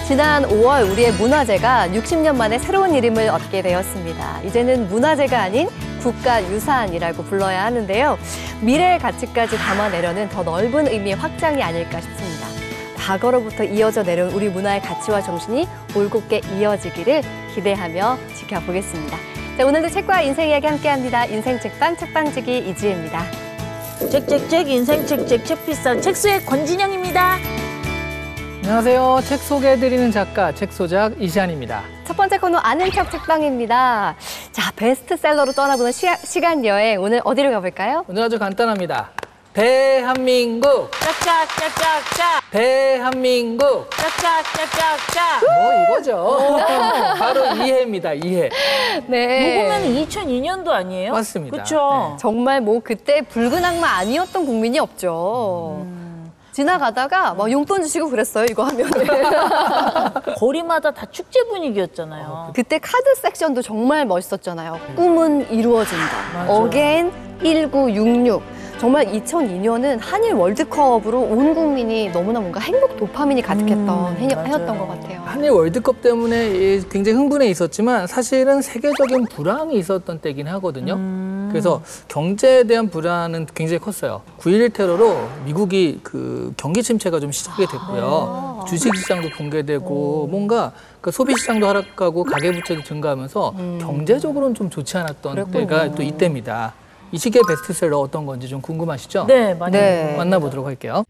지난 5월 우리의 문화재가 60년 만에 새로운 이름을 얻게 되었습니다. 이제는 문화재가 아닌 국가유산이라고 불러야 하는데요. 미래의 가치까지 담아내려는 더 넓은 의미의 확장이 아닐까 싶습니다. 과거로부터 이어져 내려온 우리 문화의 가치와 정신이 올곧게 이어지기를 기대하며 지켜보겠습니다. 자, 오늘도 책과 인생 이야기 함께합니다. 인생 책방 책방지기 이지혜입니다. 책책책 인생 책책 책비싼 책수의 권진영입니다. 안녕하세요. 책 소개해드리는 작가 책소작 이시안입니다. 첫 번째 코너 아는 척 책방입니다. 자, 베스트셀러로 떠나보는 시간 여행 오늘 어디로 가볼까요? 오늘 아주 간단합니다. 대한민국 짝짝짝짝짝 대한민국 짝짝짝짝짝 이거죠. 바로 이해입니다. 이해. 네. 요거면 2002년도 아니에요? 맞습니다. 그렇죠. 정말 뭐 그때 붉은 악마 아니었던 국민이 없죠. 지나가다가 막 용돈 주시고 그랬어요, 이거 하면. 거리마다 다 축제 분위기였잖아요. 그때 카드 섹션도 정말 멋있었잖아요. 꿈은 이루어진다. 맞아. 어게인 1966. 정말 2002년은 한일 월드컵으로 온 국민이 너무나 뭔가 행복 도파민이 가득했던 해였던 것 같아요. 한일 월드컵 때문에 굉장히 흥분해 있었지만 사실은 세계적인 불황이 있었던 때긴 하거든요. 그래서 경제에 대한 불안은 굉장히 컸어요. 9.11 테러로 미국이 그 경기 침체가 좀 시작이 됐고요. 주식시장도 붕괴되고 뭔가 그 소비시장도 하락하고 가계부채도 증가하면서 경제적으로는 좀 좋지 않았던 때가 또 이때입니다. 이 시기의 베스트셀러 어떤 건지 좀 궁금하시죠? 네, 많이 만나보도록 할게요.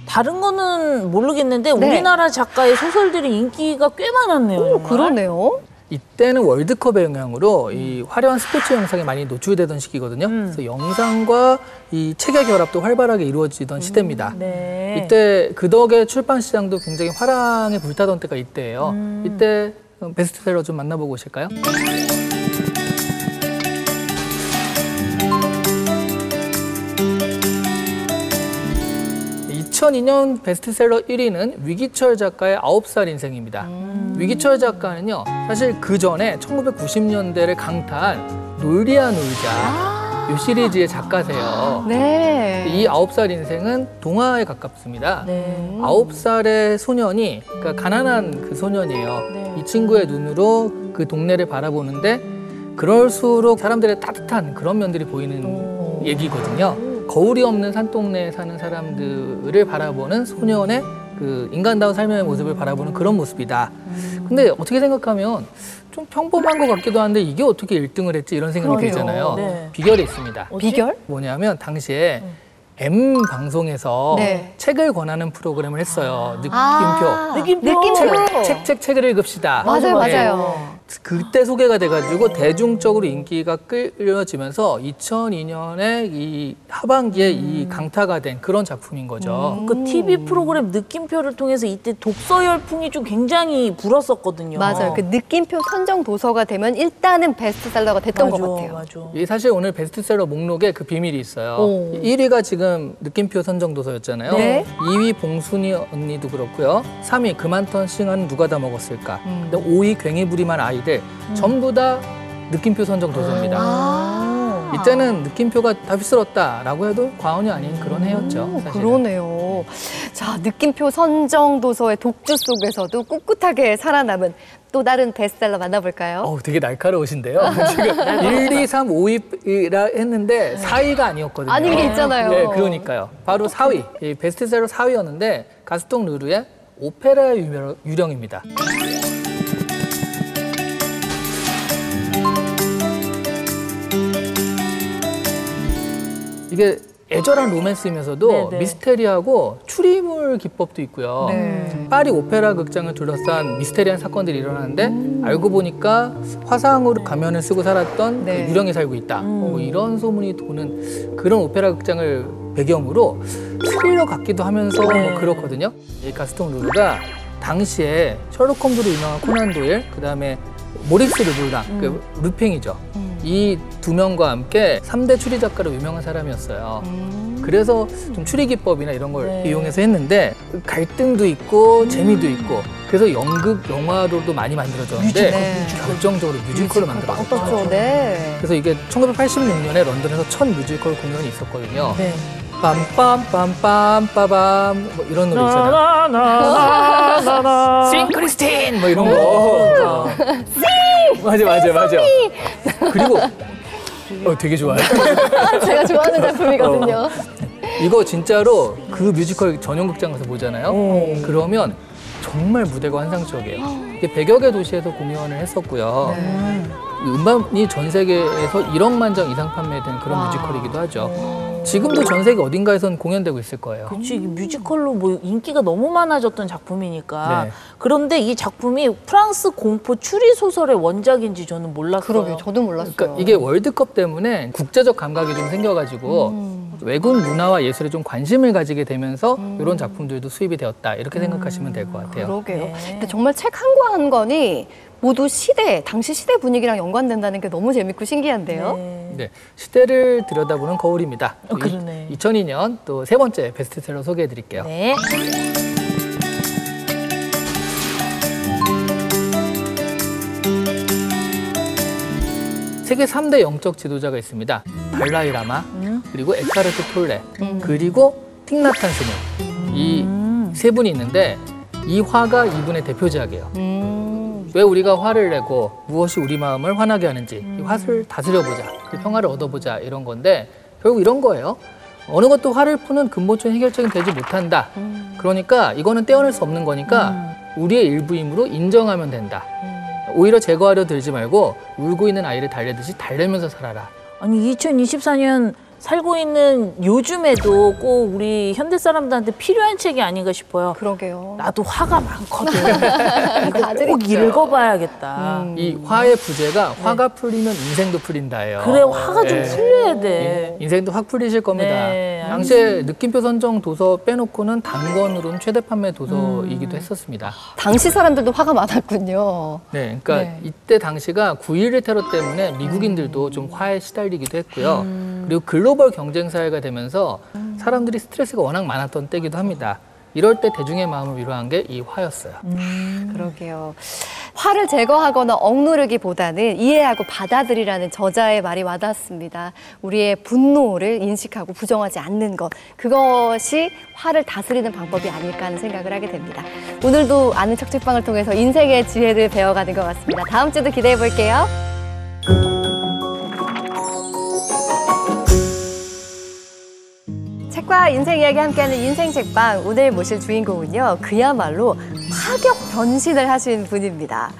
다른 거는 모르겠는데 우리나라 작가의 소설들이 인기가 꽤 많았네요. 오, 그러네요. 이때는 월드컵의 영향으로 이 화려한 스포츠 영상이 많이 노출되던 시기거든요. 그래서 영상과 이 책의 결합도 활발하게 이루어지던 시대입니다. 네. 이때 그 덕에 출판 시장도 굉장히 화랑에 불타던 때가 이때예요. 이때 베스트셀러 좀 만나보고 오실까요? 2002년 베스트셀러 1위는 위기철 작가의 9살 인생입니다. 위기철 작가는요, 사실 그 전에 1990년대를 강타한 놀리야 놀자 이 시리즈의 작가세요. 네. 이 9살 인생은 동화에 가깝습니다. 네. 9살의 소년이, 그러니까 가난한 그 소년이에요. 네. 이 친구의 눈으로 그 동네를 바라보는데 그럴수록 사람들의 따뜻한 그런 면들이 보이는 얘기거든요. 거울이 없는 산동네에 사는 사람들을 바라보는 소년의 그 인간다운 삶의 모습을 바라보는 그런 모습이다. 근데 어떻게 생각하면 좀 평범한 것 같기도 한데 이게 어떻게 1등을 했지 이런 생각이 그러게요. 들잖아요. 네. 비결이 있습니다. 비결? 뭐냐면 당시에 M 방송에서 네. 책을 권하는 프로그램을 했어요. 느낌표. 책을 읽읍시다. 맞아요, 네. 맞아요. 그때 소개가 돼가지고 대중적으로 인기가 끌려지면서 2002년에 이 하반기에 이 강타가 된 그런 작품인 거죠. 그 TV 프로그램 느낌표를 통해서 이때 독서 열풍이 좀 굉장히 불었었거든요. 맞아요. 그 느낌표 선정 도서가 되면 일단은 베스트셀러가 됐던 것 같아요. 맞아. 이 사실 오늘 베스트셀러 목록에 그 비밀이 있어요. 오. 1위가 지금 느낌표 선정 도서였잖아요. 네. 2위 봉순이 언니도 그렇고요. 3위 그만턴 싱어는 누가 다 먹었을까. 근데 5위 괭이부리만 아이들 전부 다 느낌표 선정 도서입니다. 이때는 느낌표가 답이스럽다라고 해도 과언이 아닌 그런 해였죠. 사실은. 그러네요. 자, 느낌표 선정 도서의 독주 속에서도 꿋꿋하게 살아남은 또 다른 베스트셀러 만나볼까요? 되게 날카로우신데요. 지금 1, 2, 3, 5위라 했는데 4위가 아니었거든요. 아닌 게 있잖아요. 네, 그러니까요. 바로 4위. 이 베스트셀러 4위였는데 가스통 르르의 오페라 유령입니다. 이게 애절한 로맨스이면서도 네네. 미스테리하고 추리물 기법도 있고요. 네. 파리 오페라 극장을 둘러싼 미스테리한 사건들이 일어나는데 알고 보니까 화상으로 가면을 쓰고 살았던 네. 그 유령이 살고 있다. 뭐 이런 소문이 도는 그런 오페라 극장을 배경으로 스릴러 같기도 하면서 뭐 그렇거든요. 이 가스통 루르가 당시에 셜록 홈즈로 유명한 코난 도일, 그다음에 모리스 르블랑, 그 루팽이죠. 이 두 명과 함께 3대 추리 작가로 유명한 사람이었어요. 그래서 좀 추리 기법이나 이런 걸 네. 이용해서 했는데 갈등도 있고 재미도 있고 그래서 연극, 영화로도 많이 만들어졌는데 네. 결정적으로 뮤지컬로 만들어졌어요. 어떻죠? 네. 그래서 이게 1986년에 런던에서 첫 뮤지컬 공연이 있었거든요. 네. 빰빰빰빰빠밤 뭐 이런 노래 있잖아요. 싱 크리스틴 뭐 이런 거. 맞아. 그리고 되게 좋아요. 제가 좋아하는 작품이거든요. 이거 진짜로 그 뮤지컬 전용극장 가서 보잖아요. 그러면 정말 무대가 환상적이에요. 이게 100여 개 도시에서 공연을 했었고요. 음반이 전 세계에서 1억만 장 이상 판매된 그런 뮤지컬이기도 하죠. 지금도 전 세계 어딘가에선 공연되고 있을 거예요. 그치, 이게 뮤지컬로 뭐 인기가 너무 많아졌던 작품이니까. 네. 그런데 이 작품이 프랑스 공포 추리 소설의 원작인지 저는 몰랐어요. 그러게요. 저도 몰랐어요. 그러니까 이게 월드컵 때문에 국제적 감각이 좀 생겨가지고 외국 문화와 예술에 좀 관심을 가지게 되면서 이런 작품들도 수입이 되었다 이렇게 생각하시면 될 것 같아요. 그러게요. 네. 근데 정말 책 한 권 한 권이 모두 당시 시대 분위기랑 연관된다는 게 너무 재밌고 신기한데요. 네. 네, 시대를 들여다보는 거울입니다. 그러네. 2002년 또 세 번째 베스트셀러 소개해드릴게요. 네. 세계 3대 영적 지도자가 있습니다. 달라이 라마, 그리고 엑카르트 톨레, 그리고 틱나탄 스님. 이 세 분이 있는데 이 화가 이분의 대표작이에요. 왜 우리가 화를 내고 무엇이 우리 마음을 화나게 하는지 이 화를 다스려보자, 그 평화를 얻어보자 이런 건데 결국 이런 거예요. 어느 것도 화를 푸는 근본적인 해결책은 되지 못한다. 그러니까 이거는 떼어낼 수 없는 거니까 우리의 일부임으로 인정하면 된다. 오히려 제거하려 들지 말고 울고 있는 아이를 달래듯이 달래면서 살아라. 아니 2024년 살고 있는 요즘에도 꼭 우리 현대 사람들한테 필요한 책이 아닌가 싶어요. 그러게요. 나도 화가 많거든. 이거 다들 꼭 있죠. 읽어봐야겠다. 이 화의 부제가 화가 풀리면 인생도 풀린다예요. 그래, 화가 좀 네. 풀려야 돼. 인생도 확 풀리실 겁니다. 네, 당시에 느낌표 선정 도서 빼놓고는 단권으로는 최대 판매 도서이기도 했었습니다. 당시 사람들도 화가 많았군요. 네, 그러니까 네. 이때 당시가 9.11 테러 때문에 미국인들도 좀 화에 시달리기도 했고요. 그리고 글로벌 경쟁 사회가 되면서 사람들이 스트레스가 워낙 많았던 때기도 합니다. 이럴 때 대중의 마음을 위로한 게 이 화였어요. 그러게요. 화를 제거하거나 억누르기보다는 이해하고 받아들이라는 저자의 말이 와닿습니다. 우리의 분노를 인식하고 부정하지 않는 것, 그것이 화를 다스리는 방법이 아닐까 하는 생각을 하게 됩니다. 오늘도 아는 척 책방을 통해서 인생의 지혜를 배워가는 것 같습니다. 다음 주도 기대해 볼게요. 책과 인생 이야기 함께하는 인생 책방, 오늘 모실 주인공은요, 그야말로 파격 변신을 하신 분입니다.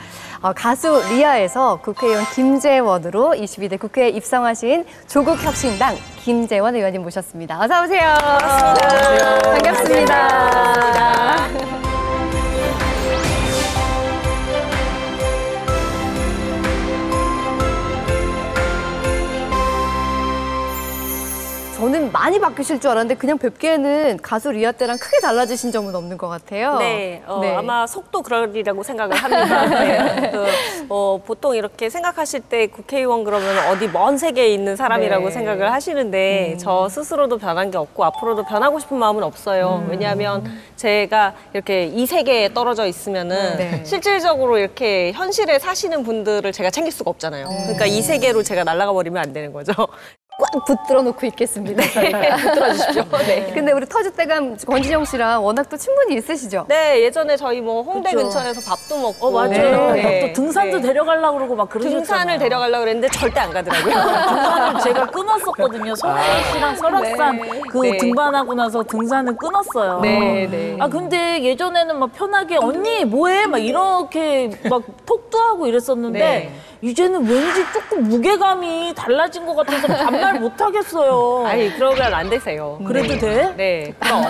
가수 리아에서 국회의원 김재원으로 22대 국회에 입성하신 조국혁신당 김재원 의원님 모셨습니다. 어서 오세요. 반갑습니다. 저는 많이 바뀌실 줄 알았는데 그냥 뵙기에는 가수 리아 때랑 크게 달라지신 점은 없는 것 같아요. 네, 네. 아마 속도 그러리라고 생각을 합니다. 네. 보통 이렇게 생각하실 때 국회의원 그러면 어디 먼 세계에 있는 사람이라고 네. 생각을 하시는데 저 스스로도 변한 게 없고 앞으로도 변하고 싶은 마음은 없어요. 왜냐하면 제가 이렇게 이 세계에 떨어져 있으면은 네. 실질적으로 이렇게 현실에 사시는 분들을 제가 챙길 수가 없잖아요. 그러니까 이 세계로 제가 날아가 버리면 안 되는 거죠. 꽉 붙들어 놓고 있겠습니다. 들어주십시오. 네. 근데 우리 터줏대감 권진영 씨랑 워낙 또 친분이 있으시죠? 네, 예전에 저희 뭐 홍대 그쵸. 근처에서 밥도 먹고 맞아요. 네. 또 등산도 네. 데려가려고 그러고 막 그러셨잖아요. 등산을 데려가려고 그랬는데 절대 안 가더라고요. 등산을 제가 끊었었거든요. 성현 씨랑 설악산 그 네. 등반하고 나서 등산을 끊었어요. 네, 네. 아 근데 예전에는 막 편하게 언니 뭐해? 막 이렇게 막 톡도 하고 이랬었는데 네. 이제는 왠지 조금 무게감이 달라진 것 같아서 반말 못 하겠어요. 아니, 그러면 안 되세요. 그래도 돼? 네, 그럼.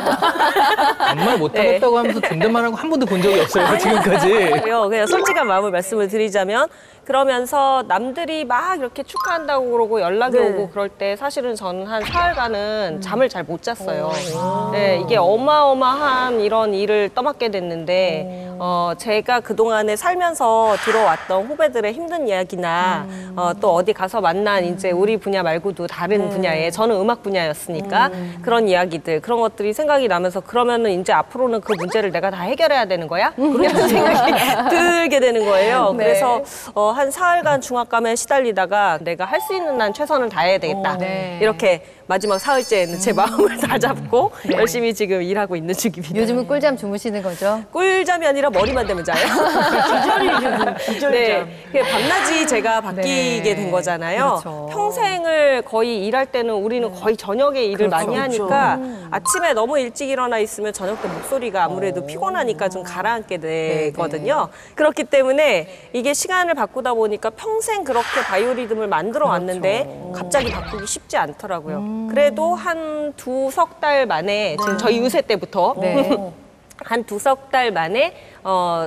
정말 못하겠다고 하면서 존댓말하고 한 번도 본 적이 없어요, 지금까지. 그냥 솔직한 마음을 말씀을 드리자면 그러면서 남들이 막 이렇게 축하한다고 그러고 연락이 네. 오고 그럴 때 사실은 저는 한 사흘간은 잠을 잘 못 잤어요. 네, 이게 어마어마한 이런 일을 떠맡게 됐는데 제가 그동안에 살면서 들어왔던 후배들의 힘든 이야기나 또 어디 가서 만난 이제 우리 분야 말고도 모두 다른 분야에 저는 음악 분야였으니까 그런 이야기들 그런 것들이 생각이 나면서 그러면은 이제 앞으로는 그 문제를 내가 다 해결해야 되는 거야? 이런 생각이 들게 되는 거예요. 네. 그래서 한 사흘간 중압감에 시달리다가 내가 할 수 있는 난 최선을 다해야 되겠다. 네. 이렇게 마지막 사흘째에는 제 마음을 다 잡고 열심히 지금 일하고 있는 중입니다. 요즘은 꿀잠 주무시는 거죠? 꿀잠이 아니라 머리만 대면 자요. 기절이죠. 네, 그게 밤낮이 제가 바뀌게 네. 된 거잖아요. 그렇죠. 평생을 거의 일할 때는 우리는 거의 저녁에 일을 많이 하니까 아침에 너무 일찍 일어나 있으면 저녁 때 목소리가 아무래도 피곤하니까 좀 가라앉게 되거든요. 그렇기 때문에 이게 시간을 바꾸다 보니까 평생 그렇게 바이오리듬을 만들어 왔는데 갑자기 바꾸기 쉽지 않더라고요. 그래도 한 두석 달 만에 지금 저희 유세 때부터 네. 한 두석 달 만에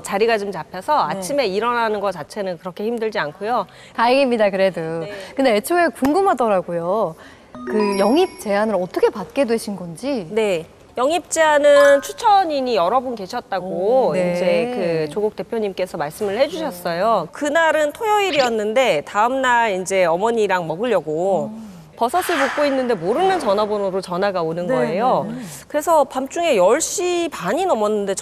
자리가 좀 잡혀서 아침에 일어나는 것 자체는 그렇게 힘들지 않고요. 다행입니다, 그래도. 근데 애초에 궁금하더라고요. 그 영입 제안을 어떻게 받게 되신 건지. 네. 영입 제안은 추천인이 여러 분 계셨다고 네. 이제 그 조국 대표님께서 말씀을 해주셨어요. 그날은 토요일이었는데 다음날 이제 어머니랑 먹으려고 버섯을 볶고 있는데 모르는 전화번호로 전화가 오는 거예요. 그래서 밤중에 10시 반이 넘었는데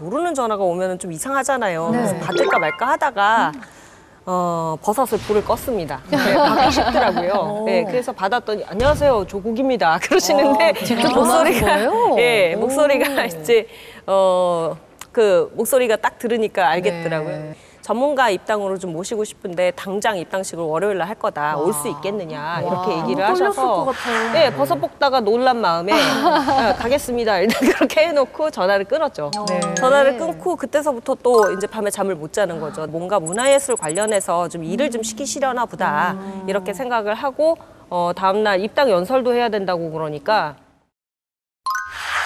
모르는 전화가 오면 좀 이상하잖아요. 그래서 받을까 말까 하다가 버섯을 불을 껐습니다. 네, 받기 쉽더라고요. 네, 그래서 받았더니 안녕하세요, 조국입니다. 그러시는데 직접 전화하신 거예요? 예, 목소리가 이제 그 목소리가 딱 들으니까 알겠더라고요. 네. 전문가 입당으로 좀 모시고 싶은데 당장 입당식을 월요일 날 할 거다. 올 수 있겠느냐 이렇게 얘기를 떨렸을 하셔서 것 같아요. 네, 버섯 볶다가 놀란 마음에 가겠습니다. 일단 그렇게 해놓고 전화를 끊었죠. 네. 전화를 끊고 그때서부터 또 이제 밤에 잠을 못 자는 거죠. 뭔가 문화예술 관련해서 좀 일을 좀 시키시려나 보다 이렇게 생각을 하고 다음날 입당 연설도 해야 된다고 그러니까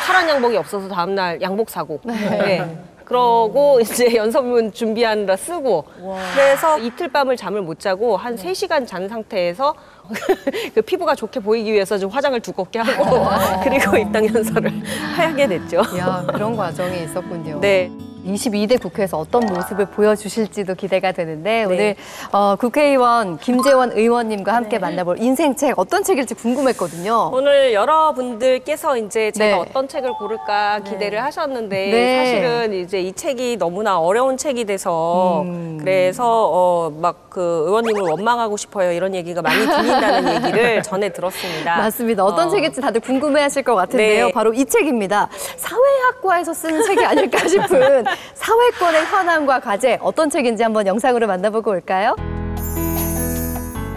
파란 양복이 없어서 다음날 양복 사고 네. 그러고 이제 연설문 준비하느라 쓰고 그래서 이틀 밤을 잠을 못 자고 한 3시간 잔 상태에서 그 피부가 좋게 보이기 위해서 좀 화장을 두껍게 하고 그리고 입당 연설을 하게 됐죠. 이야, 그런 과정이 있었군요. 네. 22대 국회에서 어떤 모습을 보여주실지도 기대가 되는데 네. 오늘 국회의원 김재원 의원님과 함께 만나볼 인생책 어떤 책일지 궁금했거든요. 오늘 여러분들께서 이제 제가 네. 어떤 책을 고를까 기대를 하셨는데 네. 사실은 이제 이 책이 너무나 어려운 책이 돼서 그래서 막 그 의원님을 원망하고 싶어요 이런 얘기가 많이 들린다는 얘기를 전해 들었습니다. 맞습니다. 어떤 책일지 다들 궁금해하실 것 같은데요. 네. 바로 이 책입니다. 사회학과에서 쓴 책이 아닐까 싶은 사회권의 현황과 과제 어떤 책인지 한번 영상으로 만나보고 올까요?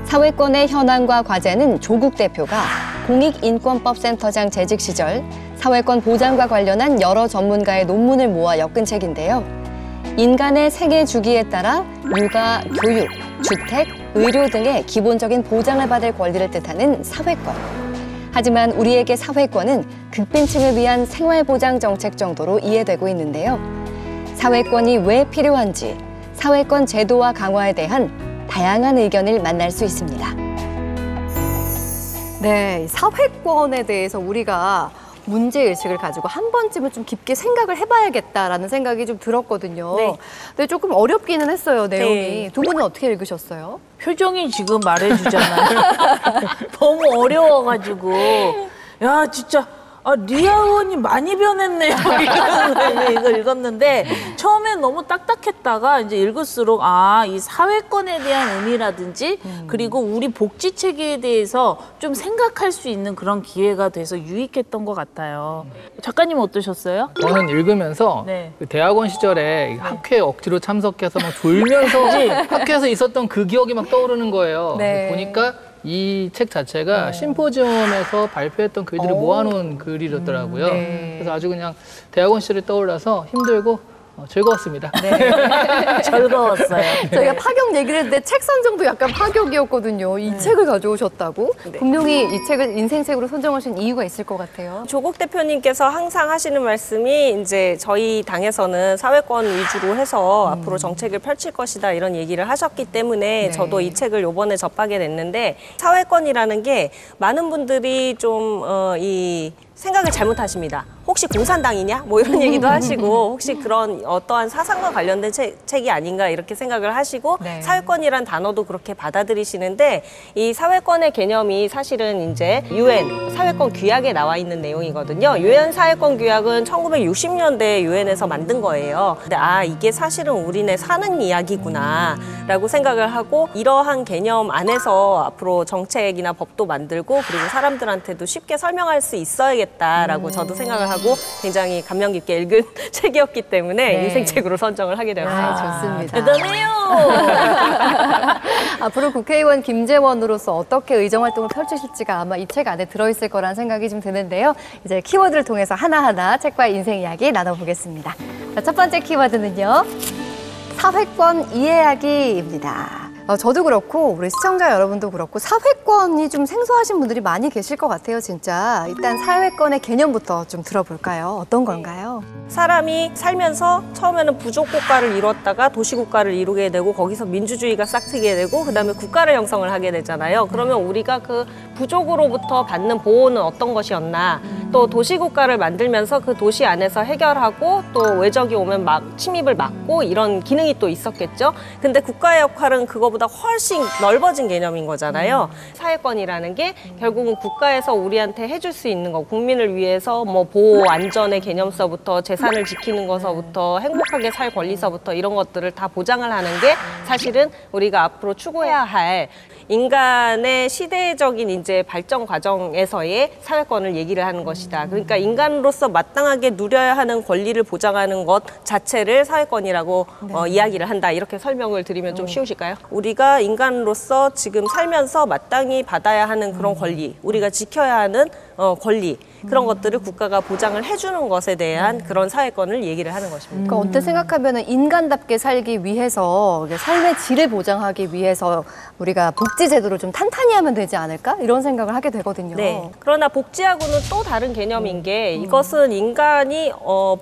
사회권의 현황과 과제는 조국 대표가 공익인권법센터장 재직 시절 사회권 보장과 관련한 여러 전문가의 논문을 모아 엮은 책인데요. 인간의 생애 주기에 따라 육아, 교육, 주택, 의료 등의 기본적인 보장을 받을 권리를 뜻하는 사회권. 하지만 우리에게 사회권은 극빈층을 위한 생활보장 정책 정도로 이해되고 있는데요. 사회권이 왜 필요한지, 사회권 제도화 강화에 대한 다양한 의견을 만날 수 있습니다. 네, 사회권에 대해서 우리가 문제의식을 가지고 한 번쯤은 좀 깊게 생각을 해봐야겠다라는 생각이 좀 들었거든요. 네. 근데 조금 어렵기는 했어요, 내용이. 네. 두 분은 어떻게 읽으셨어요? 표정이 지금 말해주잖아요. 너무 어려워가지고. 야, 진짜. 리아 의원이 많이 변했네요. 이걸 읽었는데, 처음엔 너무 딱딱했다가, 이제 읽을수록, 이 사회권에 대한 의미라든지, 그리고 우리 복지체계에 대해서 좀 생각할 수 있는 그런 기회가 돼서 유익했던 것 같아요. 작가님 어떠셨어요? 저는 읽으면서 네. 그 대학원 시절에 학회에 억지로 참석해서 막 졸면서 학회에서 있었던 그 기억이 막 떠오르는 거예요. 네. 보니까 이 책 자체가 심포지엄에서 발표했던 글들을 모아놓은 글이었더라고요. 네. 그래서 아주 그냥 대학원 시절이 떠올라서 힘들고 즐거웠습니다. 즐거웠어요. 저희가 파격 얘기를 했는데 책 선정도 약간 파격이었거든요. 이 책을 가져오셨다고? 분명히 이 책을 인생책으로 선정하신 이유가 있을 것 같아요. 조국 대표님께서 항상 하시는 말씀이 이제 저희 당에서는 사회권 위주로 해서 앞으로 정책을 펼칠 것이다 이런 얘기를 하셨기 때문에 네. 저도 이 책을 요번에 접하게 됐는데 사회권이라는 게 많은 분들이 좀 이 생각을 잘못하십니다. 혹시 공산당이냐? 뭐 이런 얘기도 하시고 혹시 그런 어떠한 사상과 관련된 책이 아닌가 이렇게 생각을 하시고 네. 사회권이란 단어도 그렇게 받아들이시는데 이 사회권의 개념이 사실은 이제 UN 사회권 규약에 나와 있는 내용이거든요. UN 사회권 규약은 1960년대에 UN에서 만든 거예요. 근데 이게 사실은 우리네 사는 이야기구나 라고 생각을 하고 이러한 개념 안에서 앞으로 정책이나 법도 만들고 그리고 사람들한테도 쉽게 설명할 수 있어야겠다라고 저도 생각을 하고 굉장히 감명 깊게 읽은 책이었기 때문에 네. 인생책으로 선정을 하게 되었습니다. 좋습니다. 대단해요. 앞으로 국회의원 김재원으로서 어떻게 의정활동을 펼치실지가 아마 이 책 안에 들어있을 거라는 생각이 좀 드는데요. 이제 키워드를 통해서 하나하나 책과의 인생 이야기 나눠보겠습니다. 자, 첫 번째 키워드는요. 사회권 이해하기입니다. 저도 그렇고 우리 시청자 여러분도 그렇고 사회권이 좀 생소하신 분들이 많이 계실 것 같아요, 진짜. 일단 사회권의 개념부터 좀 들어볼까요? 어떤 건가요? 사람이 살면서 처음에는 부족 국가를 이뤘다가 도시국가를 이루게 되고 거기서 민주주의가 싹트게 되고 그다음에 국가를 형성을 하게 되잖아요. 그러면 우리가 그 부족으로부터 받는 보호는 어떤 것이었나 또 도시국가를 만들면서 그 도시 안에서 해결하고 또 외적이 오면 막 침입을 막고 이런 기능이 또 있었겠죠. 근데 국가의 역할은 그거보다 훨씬 넓어진 개념인 거잖아요. 사회권이라는 게 결국은 국가에서 우리한테 해줄 수 있는 거 국민을 위해서 뭐 보호 안전의 개념서부터 재산을 지키는 것서부터 행복하게 살 권리서부터 이런 것들을 다 보장을 하는 게 사실은 우리가 앞으로 추구해야 할 인간의 시대적인 이제 발전 과정에서의 사회권을 얘기를 하는 것이다. 그러니까 인간으로서 마땅하게 누려야 하는 권리를 보장하는 것 자체를 사회권이라고 이야기를 한다. 이렇게 설명을 드리면 좀 쉬우실까요? 우리가 인간으로서 지금 살면서 마땅히 받아야 하는 그런 권리, 우리가 지켜야 하는 권리 그런 것들을 국가가 보장을 해주는 것에 대한 그런 사회권을 얘기를 하는 것입니다. 그러니까 언뜻 생각하면 인간답게 살기 위해서 삶의 질을 보장하기 위해서 우리가 복지 제도를 좀 탄탄히 하면 되지 않을까? 이런 생각을 하게 되거든요. 네. 그러나 복지하고는 또 다른 개념인 게 이것은 인간이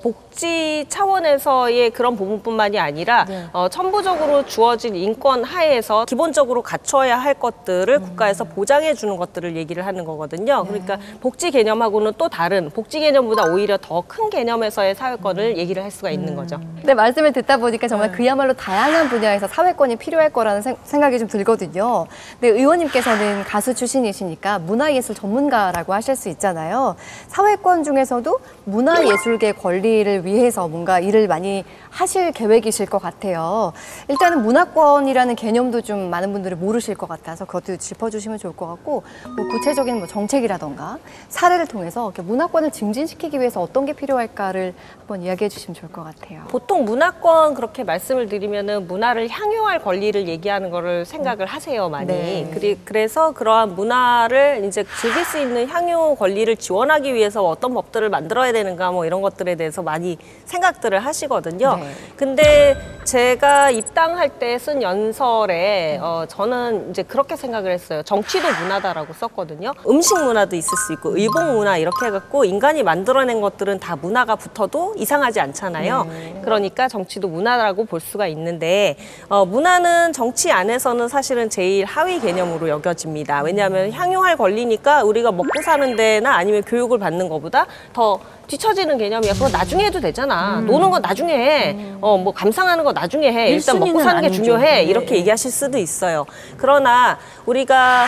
복지 차원에서의 그런 부분뿐만이 아니라 천부적으로 주어진 인권 하에서 기본적으로 갖춰야 할 것들을 국가에서 보장해 주는 것들을 얘기를 하는 거거든요. 그러니까 복지 개념하고는 또 다른 복지 개념보다 오히려 더 큰 개념에서의 사회권을 얘기를 할 수가 있는 거죠. 네, 말씀을 듣다 보니까 정말 그야말로 다양한 분야에서 사회권이 필요할 거라는 생각이 좀 들거든요. 근데 의원님께서는 가수 출신이시니까 문화예술 전문가라고 하실 수 있잖아요. 사회권 중에서도 문화예술계 권리를 위해서 뭔가 일을 많이 하실 계획이실 것 같아요. 일단은 문화권이라는 개념도 좀 많은 분들이 모르실 것 같아서 그것도 짚어주시면 좋을 것 같고 뭐 구체적인 뭐 정책이라던가 사례를 통해서 이렇게 문화권을 증진시키기 위해서 어떤 게 필요할까를 한번 이야기해 주시면 좋을 것 같아요. 보통 문화권 그렇게 말씀을 드리면은 문화를 향유할 권리를 얘기하는 거를 생각을 하세요, 많이. 네. 그래서 그러한 문화를 이제 즐길 수 있는 향유 권리를 지원하기 위해서 어떤 법들을 만들어야 되는가 뭐 이런 것들에 대해서 많이 생각들을 하시거든요. 네. 근데 제가 입당할 때 쓴 연설에 저는 이제 그렇게 생각을 했어요. 정치도 문화다라고 썼거든요. 음식 문화도 있을 수 있고 의복 문화 이렇게 해갖고 인간이 만들어낸 것들은 다 문화가 붙어도 이상하지 않잖아요. 그러니까 정치도 문화라고 볼 수가 있는데 문화는 정치 안에서는 사실은 제일 하위 개념으로 여겨집니다. 왜냐하면 향유할 권리니까 우리가 먹고 사는 데나 아니면 교육을 받는 것보다 더 뒤처지는 개념이야. 그거 나중에 해도 되잖아. 노는 거 나중에 해. 뭐 감상하는 거 나중에 해. 일단 먹고 사는 게 아니죠. 중요해. 이렇게 얘기하실 수도 있어요. 그러나 우리가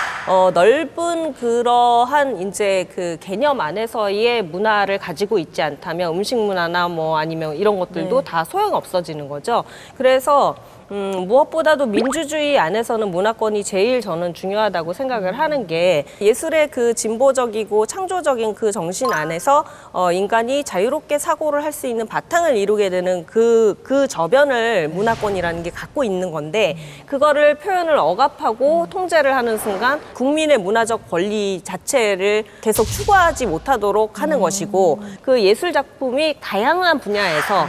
넓은 그러한 이제 그 개념 안에서의 문화를 가지고 있지 않다면 음식 문화나 뭐 아니면 이런 것들도 다 소용 없어지는 거죠. 그래서 무엇보다도 민주주의 안에서는 문화권이 제일 저는 중요하다고 생각을 하는 게 예술의 그 진보적이고 창조적인 그 정신 안에서 인간이 자유롭게 사고를 할 수 있는 바탕을 이루게 되는 그 저변을 문화권이라는 게 갖고 있는 건데 그거를 표현을 억압하고 통제를 하는 순간 국민의 문화적 권리 자체를 계속 추구하지 못하도록 하는 것이고 그 예술 작품이 다양한 분야에서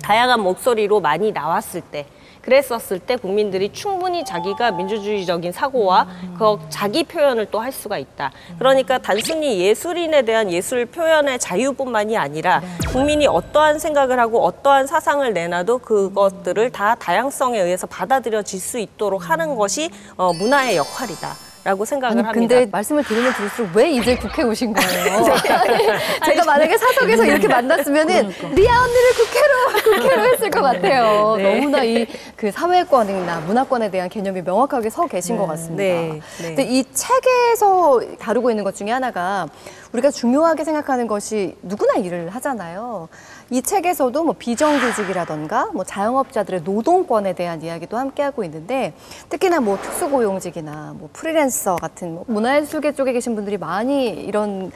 다양한 목소리로 많이 나왔을 때 그랬었을 때 국민들이 충분히 자기가 민주주의적인 사고와 그 자기 표현을 또 할 수가 있다. 그러니까 단순히 예술인에 대한 예술 표현의 자유뿐만이 아니라 국민이 어떠한 생각을 하고 어떠한 사상을 내놔도 그것들을 다 다양성에 의해서 받아들여질 수 있도록 하는 것이 문화의 역할이다. 라고 생각을 아니, 합니다. 근데 말씀을 들으면 들을수록 왜 이제 국회 오신 거예요? 제가 만약에 사석에서 이렇게 만났으면은 리아 언니를 국회로 했을 것 같아요. 네. 너무나 이 그 사회권이나 문화권에 대한 개념이 명확하게 서 계신 것 같습니다. 네. 근데 이 책에서 다루고 있는 것 중에 하나가 우리가 중요하게 생각하는 것이 누구나 일을 하잖아요. 이 책에서도 뭐 비정규직이라던가 뭐 자영업자들의 노동권에 대한 이야기도 함께하고 있는데 특히나 뭐 특수고용직이나 뭐 프리랜서 같은 뭐 문화예술계 쪽에 계신 분들이 많이 이런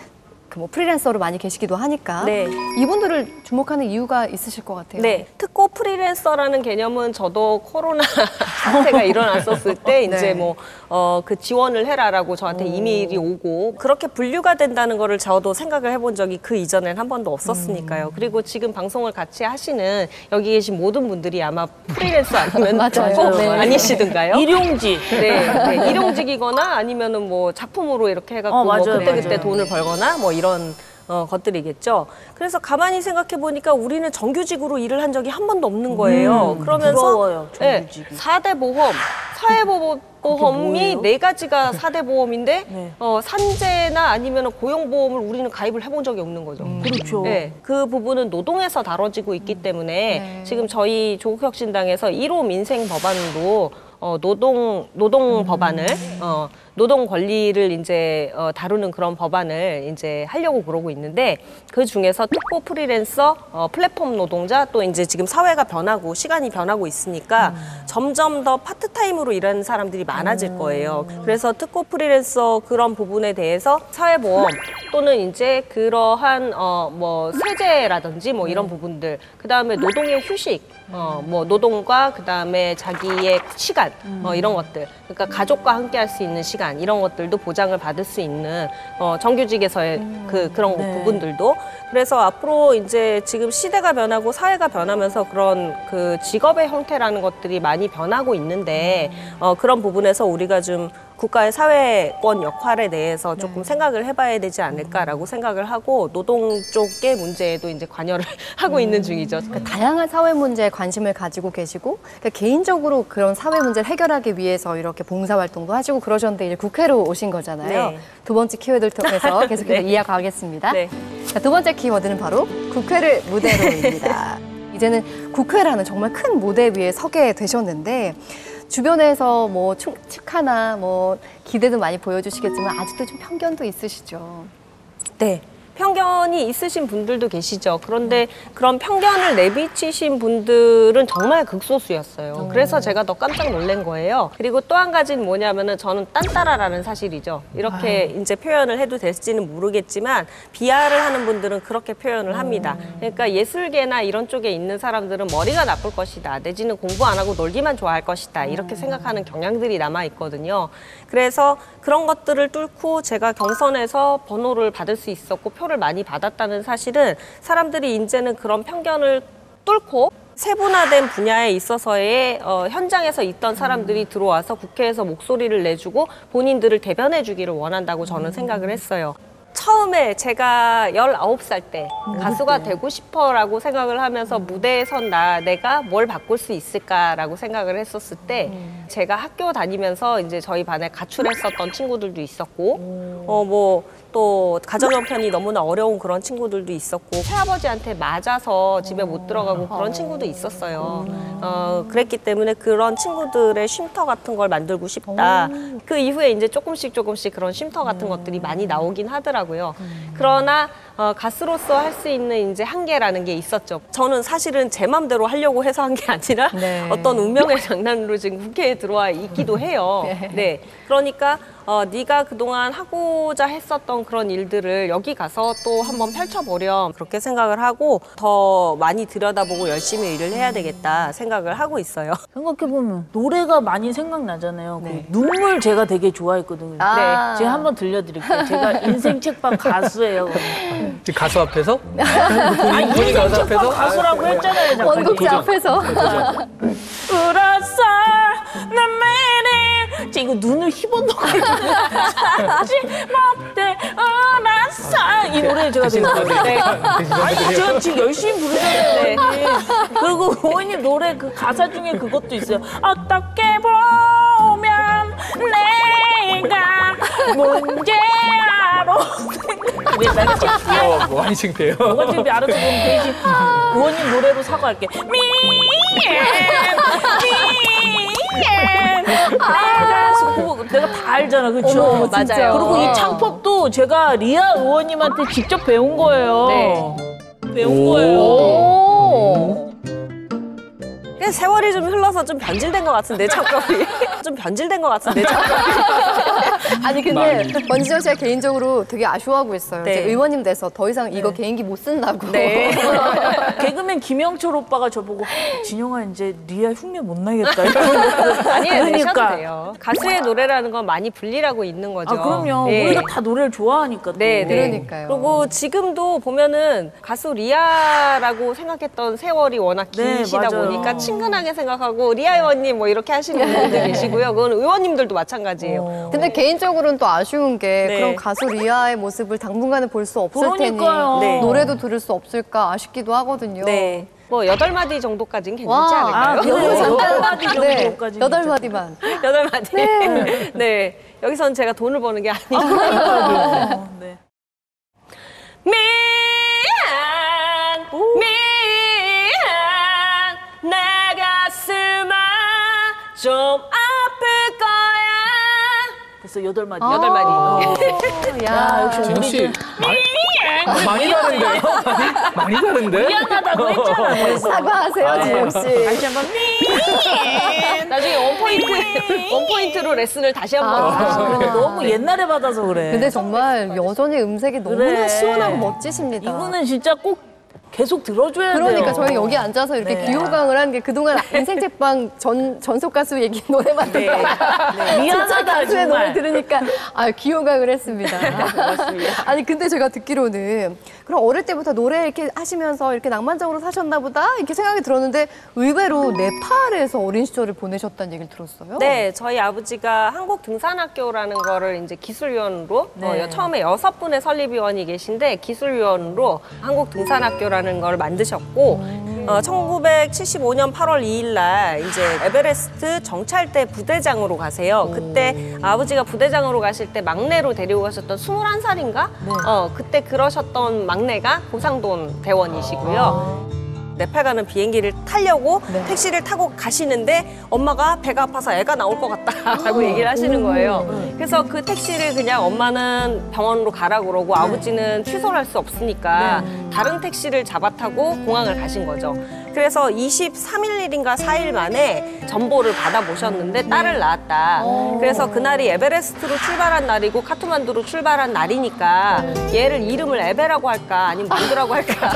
그 뭐 프리랜서로 많이 계시기도 하니까 네. 이분들을 주목하는 이유가 있으실 것 같아요. 네, 특고 프리랜서라는 개념은 저도 코로나 사태가 일어났었을 때 이제 네. 뭐 그 지원을 해라라고 저한테 이메일이 오고 그렇게 분류가 된다는 거를 저도 생각을 해본 적이 그 이전엔 한 번도 없었으니까요. 그리고 지금 방송을 같이 하시는 여기 계신 모든 분들이 아마 프리랜서 아니면 맞아요. 꼭 네. 아니시든가요? 일용직. 네, 일용직이거나 아니면은 뭐 작품으로 이렇게 해갖고 뭐 맞아요, 그때그때 맞아요. 돈을 벌거나 뭐 이런 것들이겠죠. 그래서 가만히 생각해 보니까 우리는 정규직으로 일을 한 적이 한 번도 없는 거예요. 그러면서 부러워요, 네, 정규직이. 4대 보험, 사회보험이 뭐예요? 네 가지가 4대 보험인데 네. 산재나 아니면 고용보험을 우리는 가입을 해본 적이 없는 거죠. 그렇죠. 네, 그 부분은 노동에서 다뤄지고 있기 때문에 네. 지금 저희 조국혁신당에서 1호 민생 법안으로 노동 법안을 노동 권리를 이제 다루는 그런 법안을 이제 하려고 그러고 있는데 그 중에서 특고 프리랜서, 플랫폼 노동자 또 이제 지금 사회가 변하고 시간이 변하고 있으니까 점점 더 파트타임으로 일하는 사람들이 많아질 거예요. 그래서 특고 프리랜서 그런 부분에 대해서 사회보험 또는 이제 그러한 뭐 세제라든지 뭐 이런 부분들, 그 다음에 노동의 휴식, 뭐 노동과 그 다음에 자기의 시간, 이런 것들, 그러니까 가족과 함께 할 수 있는 시간 이런 것들도 보장을 받을 수 있는 정규직에서의 그런 네. 부분들도. 그래서 앞으로 이제 지금 시대가 변하고 사회가 변하면서 그런 그 직업의 형태라는 것들이 많이 변하고 있는데 그런 부분에서 우리가 좀 국가의 사회권 역할에 대해서 조금 생각을 해봐야 되지 않을까라고 생각을 하고 노동 쪽의 문제에도 이제 관여를 하고 있는 중이죠. 그러니까 다양한 사회 문제에 관심을 가지고 계시고 그러니까 개인적으로 그런 사회 문제를 해결하기 위해서 이렇게 봉사활동도 하시고 그러셨는데 이제 국회로 오신 거잖아요. 네. 두 번째 키워드를 통해서 계속해서 네. 이어가겠습니다. 네. 자, 두 번째 키워드는 바로 국회를 무대로입니다. 이제는 국회라는 정말 큰 무대 위에 서게 되셨는데 주변에서 뭐 축하나 뭐 기대도 많이 보여주시겠지만 아직도 좀 편견도 있으시죠. 네. 편견이 있으신 분들도 계시죠. 그런데 그런 편견을 내비치신 분들은 정말 극소수였어요. 그래서 제가 더 깜짝 놀란 거예요. 그리고 또 한 가지는 뭐냐면은 저는 딴따라라는 사실이죠. 이렇게 이제 표현을 해도 될지는 모르겠지만 비하를 하는 분들은 그렇게 표현을 합니다. 그러니까 예술계나 이런 쪽에 있는 사람들은 머리가 나쁠 것이다. 내지는 공부 안 하고 놀기만 좋아할 것이다. 이렇게 생각하는 경향들이 남아 있거든요. 그래서 그런 것들을 뚫고 제가 경선에서 번호를 받을 수 있었고 표를 많이 받았다는 사실은 사람들이 이제는 그런 편견을 뚫고 세분화된 분야에 있어서의 현장에서 있던 사람들이 들어와서 국회에서 목소리를 내주고 본인들을 대변해 주기를 원한다고 저는 생각을 했어요. 처음에 제가 19살 때 가수가 되고 싶어라고 생각을 하면서 무대에 선 내가 뭘 바꿀 수 있을까라고 생각을 했었을 때 제가 학교 다니면서 이제 저희 반에 가출했었던 친구들도 있었고 뭐 또 가정 형편이 너무나 어려운 그런 친구들도 있었고 새아버지한테 맞아서 집에 못 들어가고 그런 친구도 있었어요. 그랬기 때문에 그런 친구들의 쉼터 같은 걸 만들고 싶다. 그 이후에 이제 조금씩 그런 쉼터 같은 것들이 많이 나오긴 하더라고요. 그러나 가수로서 할 수 있는 이제 한계라는 게 있었죠. 저는 사실은 제 맘대로 하려고 해서 한 게 아니라 네. 어떤 운명의 장난으로 지금 국회에 들어와 있기도 해요. 네. 그러니까 네가 그동안 하고자 했었던 그런 일들을 여기 가서 또 한번 펼쳐보렴 그렇게 생각을 하고 더 많이 들여다보고 열심히 일을 해야 되겠다 생각을 하고 있어요. 생각해보면 노래가 많이 생각나잖아요. 그 눈물 제가 되게 좋아했거든요. 아. 제가 한번 들려드릴게요. 제가 인생 책방 가수예요. 지금 가수 앞에서? 인생 가수 책방 앞에서? 가수라고 했잖아요. 잠깐. 원곡자 앞에서 울었어 눈물이 이거 눈을 휘번넣고 마지막때 울었어 이 노래 제가 되게 좋아해요. 아니 제가 지금 열심히 부르잖아요. 네. 그리고 어머님 노래 그 가사 중에 그것도 있어요. 어떻게 보면 내가 문제로 귀여워. 많이 창피해요. 뭐가 제일 알아서 그럼 대신 의원님 노래로 사과할게. 내가 다 알잖아, 그렇죠? 어머, 맞아요. 그리고 이 창법도 제가 리아 의원님한테 직접 배운 거예요. 네. 배운 거예요. 오. 그냥 세월이 좀 흘러서 좀 변질된 것 같은데 창법이. 좀 변질된 것 같은데 창법이. 아니 근데 권지정 씨가 개인적으로 되게 아쉬워하고 있어요. 네. 이제 의원님 돼서 더 이상 이거 개인기 못 쓴다고. 네. 개그맨 김영철 오빠가 저보고 진영아 이제 리아 흉내 못 나겠다. 아니에요, 내셔도 그러니까. 돼요. 가수의 노래라는 건 많이 분리라고 있는 거죠. 아 그럼요. 네. 우리가 다 노래를 좋아하니까. 또. 네, 네. 그러니까요. 그리고 지금도 보면은 가수 리아라고 생각했던 세월이 워낙 네, 기시다 맞아요. 보니까 친근하게 생각하고 리아 의원님 뭐 이렇게 하시는 분들 계시고요. 그건 의원님들도 마찬가지예요. 근데 개인적으로는 또 아쉬운 게 네. 그럼 가수 리아의 모습을 당분간은 볼 수 없을 그러니까요. 테니 네. 노래도 들을 수 없을까 아쉽기도 하거든요. 네. 뭐 8마디 정도까지는 괜찮지 와, 않을까요? 그래요? 너무 잠깐 8마디 네, 정도까지는 8마디만. 8마디. 네. 여기선 제가 돈을 버는 게 아니고. 네. 미안, 미안, 내 가슴아 좀 아플 거야. 그래서 8마디. 8마디. 야, 진영 씨 많이 다른데요? 많이 다른데? 미안하다고 했잖아. 그래서. 사과하세요, 지영 씨. 다시 한번 나중에 원포인트로 레슨을 다시 한번. 근데 너무 옛날에 받아서 그래. 근데 정말 여전히 음색이 너무나 그래. 시원하고 멋지십니다. 이분은 진짜 꼭 계속 들어줘야 돼요. 그러니까 저희 여기 앉아서 이렇게 네. 귀호강을 한 게 그동안 인생책방 전속 가수 얘기 노래만 네. 듣다가 미안하다, 진짜 가수의 정말. 노래 들으니까 귀호강을 했습니다. 아니 근데 제가 듣기로는 그럼 어릴 때부터 노래 이렇게 하시면서 이렇게 낭만적으로 사셨나 보다 이렇게 생각이 들었는데 의외로 네팔에서 어린 시절을 보내셨다는 얘기를 들었어요. 네, 저희 아버지가 한국 등산학교라는 거를 이제 기술위원으로 네. 처음에 6분의 설립위원이 계신데 기술위원으로 한국 등산학교라는 걸 만드셨고 1975년 8월 2일 날 이제 에베레스트 정찰대 부대장으로 가세요. 그때 아버지가 부대장으로 가실 때 막내로 데리고 가셨던 21살인가? 그때 그러셨던 막내가 고상돈 대원이시고요. 네팔 가는 비행기를 타려고 택시를 타고 가시는데 엄마가 배가 아파서 애가 나올 것 같다라고 얘기를 하시는 거예요. 그래서 그 택시를 그냥 엄마는 병원으로 가라고 그러고 아버지는 취소를 할 수 없으니까 다른 택시를 잡아 타고 공항을 가신 거죠. 그래서 23일인가 4일 만에 전보를 받아 모셨는데 딸을 낳았다. 그래서 그날이 에베레스트로 출발한 날이고 카트만두로 출발한 날이니까 얘를 이름을 에베라고 할까 아니면 만두라고 할까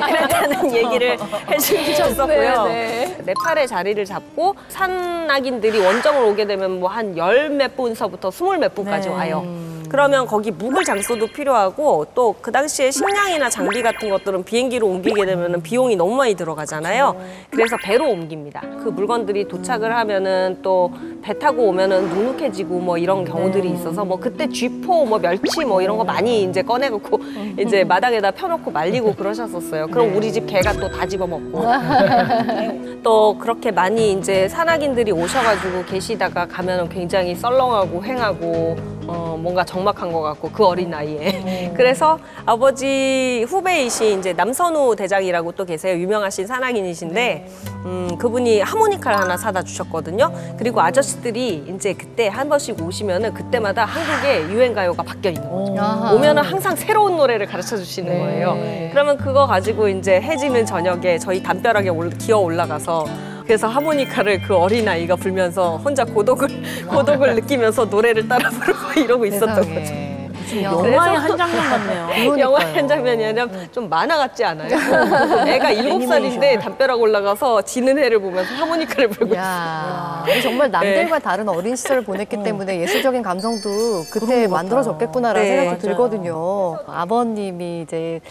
그랬다는 얘기를 해주셨었고요. 네. 네팔에 자리를 잡고 산악인들이 원정을 오게 되면 뭐 한 10몇 분서부터 20몇 분까지 와요. 그러면 거기 묵을 장소도 필요하고 또 그 당시에 식량이나 장비 같은 것들은 비행기로 옮기게 되면 비용이 너무 많이 들어가잖아요. 그래서 배로 옮깁니다. 그 물건들이 도착을 하면은 또 배 타고 오면은 눅눅해지고 뭐 이런 경우들이 있어서 뭐 그때 쥐포 뭐 멸치 뭐 이런 거 많이 이제 꺼내놓고 이제 마당에다 펴놓고 말리고 그러셨었어요. 그럼 우리 집 개가 또 다 집어먹고 또 그렇게 많이 이제 산악인들이 오셔가지고 계시다가 가면은 굉장히 썰렁하고 횡하고 뭔가 적막한 것 같고 그 어린 나이에 그래서 아버지 후배이신 이제 남선우 대장이라고 또 계세요. 유명하신 산악인이신데 그분이 하모니카를 하나 사다 주셨거든요. 그리고 아저씨들이 이제 그때 한 번씩 오시면은 그때마다 한국의 유행가요가 바뀌어 있는 거죠. 아하. 오면은 항상 새로운 노래를 가르쳐 주시는 네. 거예요. 그러면 그거 가지고 이제 해지는 저녁에 저희 담벼락에 기어 올라가서 그래서 하모니카를 그 어린아이가 불면서 혼자 고독을 느끼면서 노래를 따라 부르고 이러고 있었던 거죠. 세상에. 영화의 한 장면 같네요. 영화의 한 장면이 아니라 좀 만화 같지 않아요? 애가 7살인데 담벼락 올라가서 지는 해를 보면서 하모니카를 불고 있어요. 야, 정말 남들과 다른 어린 시절을 보냈기 때문에 예술적인 감성도 그때 만들어졌겠구나라는 네, 생각이 맞아요. 들거든요. 아버님이 이제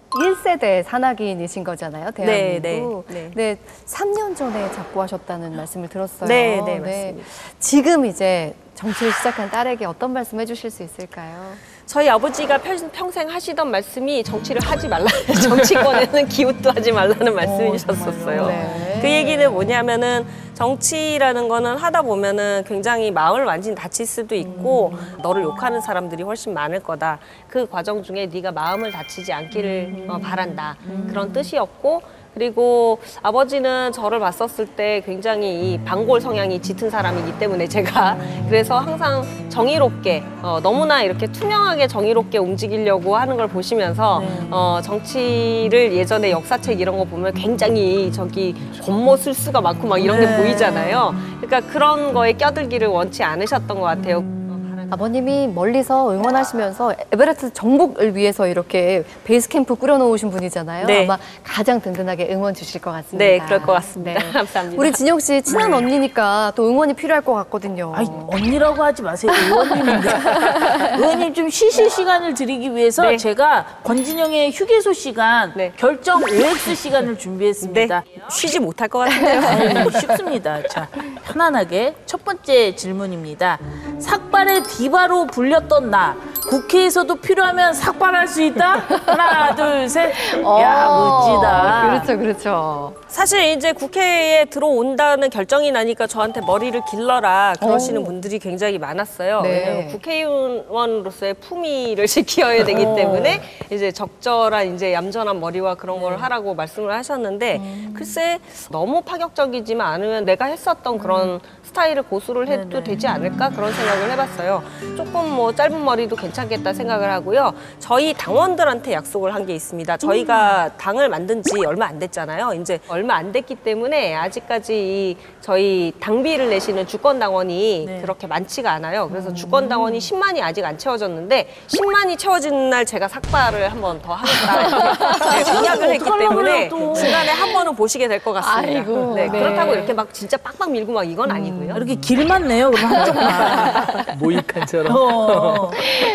1세대 산악인이신 거잖아요, 대한민국. 네. 네, 3년 전에 작고하셨다는 말씀을 들었어요. 네, 맞습니다. 지금 이제 정치를 시작한 딸에게 어떤 말씀 해주실 수 있을까요? 저희 아버지가 평생 하시던 말씀이 정치를 하지 말라, 정치권에는 기웃도 하지 말라는 말씀이셨었어요. 네. 그 얘기는 뭐냐면은 정치라는 거는 하다 보면은 굉장히 마음을 완전히 다칠 수도 있고 너를 욕하는 사람들이 훨씬 많을 거다. 그 과정 중에 네가 마음을 다치지 않기를 바란다. 그런 뜻이었고, 그리고 아버지는 저를 봤었을 때 굉장히 이 반골 성향이 짙은 사람이기 때문에 제가 그래서 항상 정의롭게 너무나 이렇게 투명하게 정의롭게 움직이려고 하는 걸 보시면서 정치를 예전에 역사책 이런 거 보면 굉장히 저기 겉모술수가 많고 막 이런 게 보이잖아요. 그러니까 그런 거에 껴들기를 원치 않으셨던 것 같아요. 아버님이 멀리서 응원하시면서 에베레스트 정복을 위해서 이렇게 베이스 캠프 꾸려놓으신 분이잖아요. 네. 아마 가장 든든하게 응원 주실 것 같습니다. 네, 그럴 것 같습니다. 네. 감사합니다. 우리 진영 씨 친한 언니니까 또 응원이 필요할 것 같거든요. 아니, 언니라고 하지 마세요. 의원님인데. 의원님 좀 쉬실 시간을 드리기 위해서 네. 제가 권진영의 휴게소 시간, 네. 결정 OX 시간을 준비했습니다. 쉬지 못할 것 같은데요. 아유, 쉽습니다. 자, 편안하게 첫 번째 질문입니다. 삭발의 디바로 불렸던 나, 국회에서도 필요하면 삭발할 수 있다? 하나, 둘, 셋. 야, 멋지다. 그렇죠, 그렇죠. 사실 이제 국회에 들어온다는 결정이 나니까 저한테 머리를 길러라 그러시는 분들이 굉장히 많았어요. 네. 왜냐면 국회의원으로서의 품위를 지켜야 되기 때문에 이제 적절한 이제 얌전한 머리와 그런 걸 하라고 말씀을 하셨는데 글쎄 너무 파격적이지만 않으면 내가 했었던 그런 스타일을 고수를 해도 되지 않을까 그런 생각을 해봤어요. 조금 뭐 짧은 머리도 괜찮겠다 생각을 하고요. 저희 당원들한테 약속을 한 게 있습니다. 저희가 당을 만든 지 얼마 안 됐잖아요. 이제 얼마 안 됐기 때문에 아직까지 이 저희 당비를 내시는 주권당원이 그렇게 많지가 않아요. 그래서 주권당원이 10만이 아직 안 채워졌는데 10만이 채워지는 날 제가 삭발을 한 번 더 하겠다. 네, 공약을 했기 때문에 중간에 한 번은 보시게 될 것 같습니다. 아이고, 네, 네. 그렇다고 이렇게 막 진짜 빡빡 밀고 막 이건 아니고요. 이렇게 길만 내요, 그럼 한쪽만. 모이칸처럼.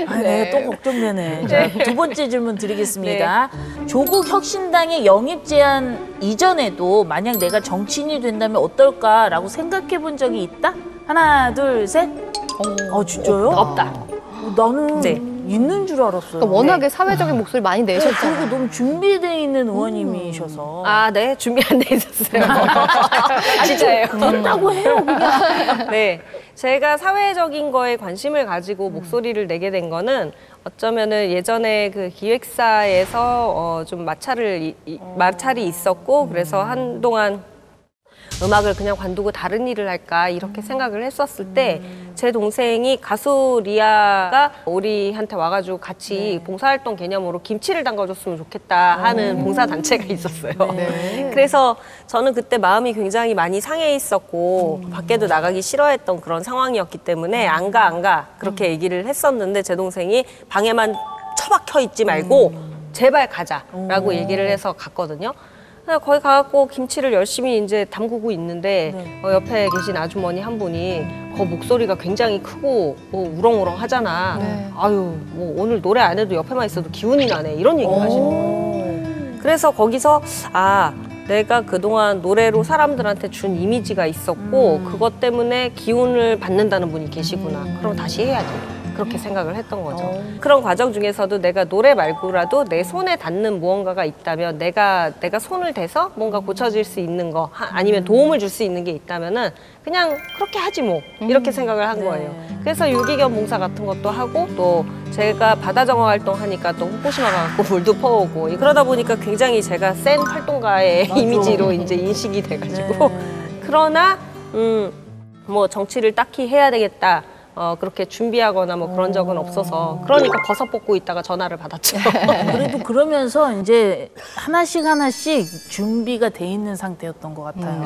아, 네. 또 걱정되네. 자, 두 번째 질문 드리겠습니다. 조국 혁신당의 영입 제안 이전에도 만약 내가 정치인이 된다면 어떨까라고 생각해 본 적이 있다? 하나, 둘, 셋. 진짜요? 없다. 나는 네. 있는 줄 알았어요. 그러니까 워낙에 사회적인 목소리 많이 그리고 내셨잖아요. 너무 준비되어 있는 의원님이셔서. 아, 네. 준비 안 돼 있었어요. 진짜예요. 된다고 해요, 그냥. 네. 제가 사회적인 거에 관심을 가지고 목소리를 내게 된 거는 어쩌면은 예전에 그 기획사에서 좀 마찰이 있었고 그래서 한동안 음악을 그냥 관두고 다른 일을 할까 이렇게 생각을 했었을 때 제 동생이 가수 리아가 우리한테 와가지고 같이 봉사활동 개념으로 김치를 담가줬으면 좋겠다 하는 봉사단체가 있었어요. 그래서 저는 그때 마음이 굉장히 많이 상해 있었고 밖에도 나가기 싫어했던 그런 상황이었기 때문에 안 가 그렇게 얘기를 했었는데 제 동생이 방에만 처박혀 있지 말고 제발 가자라고 얘기를 해서 갔거든요. 거기 가갖고 김치를 열심히 이제 담그고 있는데 옆에 계신 아주머니 한 분이 목소리가 굉장히 크고 우렁우렁 하잖아. 아유 뭐 오늘 노래 안 해도 옆에만 있어도 기운이 나네 이런 얘기를 하시는 거예요. 그래서 거기서 내가 그동안 노래로 사람들한테 준 이미지가 있었고 그것 때문에 기운을 받는다는 분이 계시구나. 그럼 다시 해야지. 그렇게 생각을 했던 거죠. 그런 과정 중에서도 내가 노래 말고라도 내 손에 닿는 무언가가 있다면 내가 손을 대서 뭔가 고쳐질 수 있는 거 아니면 도움을 줄 수 있는 게 있다면은 그냥 그렇게 하지 뭐 이렇게 생각을 한 거예요. 그래서 유기견 봉사 같은 것도 하고 또 제가 바다 정화 활동하니까 또 홍보심화 가고 물도 퍼오고 그러다 보니까 굉장히 제가 센 활동가의 이미지로 이제 인식이 돼가지고 그러나 뭐 정치를 딱히 해야 되겠다. 그렇게 준비하거나 뭐 그런 적은 없어서 그러니까 버섯 볶고 있다가 전화를 받았죠. 그래도 그러면서 이제 하나씩 준비가 돼 있는 상태였던 것 같아요.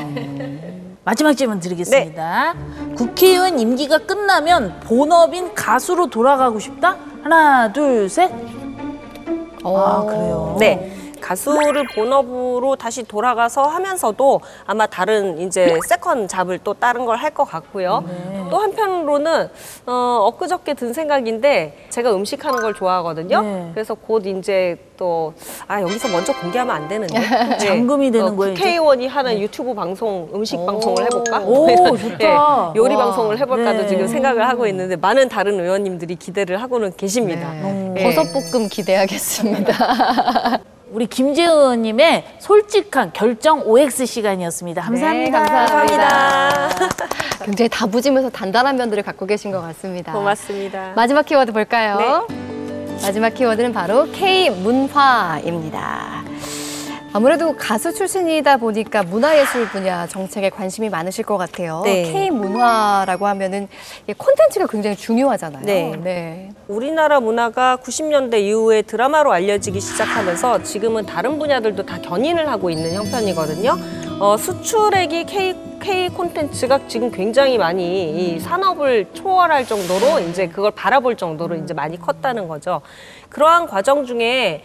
마지막 질문 드리겠습니다. 국회의원 임기가 끝나면 본업인 가수로 돌아가고 싶다? 하나, 둘, 셋. 그래요? 네. 가수를 본업으로 다시 돌아가서 하면서도 아마 다른 이제 세컨 잡을 또 다른 걸 할 것 같고요. 또 한편으로는 엊그저께 든 생각인데 제가 음식하는 걸 좋아하거든요. 그래서 곧 이제 또 여기서 먼저 공개하면 안 되는데 잠금이 되는 거예요. 국회의원이 하는 유튜브 방송 음식 방송을 해볼까? 오, 좋다. 요리 와. 방송을 해볼까도 지금 생각을 하고 있는데 많은 다른 의원님들이 기대를 하고는 계십니다. 버섯볶음 기대하겠습니다. 우리 김재은 의원님의 솔직한 결정 OX 시간이었습니다. 감사합니다. 네, 감사합니다. 감사합니다. 굉장히 다부지면서 단단한 면들을 갖고 계신 것 같습니다. 고맙습니다. 마지막 키워드 볼까요? 마지막 키워드는 바로 K문화입니다. 아무래도 가수 출신이다 보니까 문화예술 분야 정책에 관심이 많으실 것 같아요. 네. K문화라고 하면은 콘텐츠가 굉장히 중요하잖아요. 네. 우리나라 문화가 90년대 이후에 드라마로 알려지기 시작하면서 지금은 다른 분야들도 다 견인을 하고 있는 형편이거든요. 수출액이 K 콘텐츠가 지금 굉장히 많이 이 산업을 초월할 정도로 이제 그걸 바라볼 정도로 이제 많이 컸다는 거죠. 그러한 과정 중에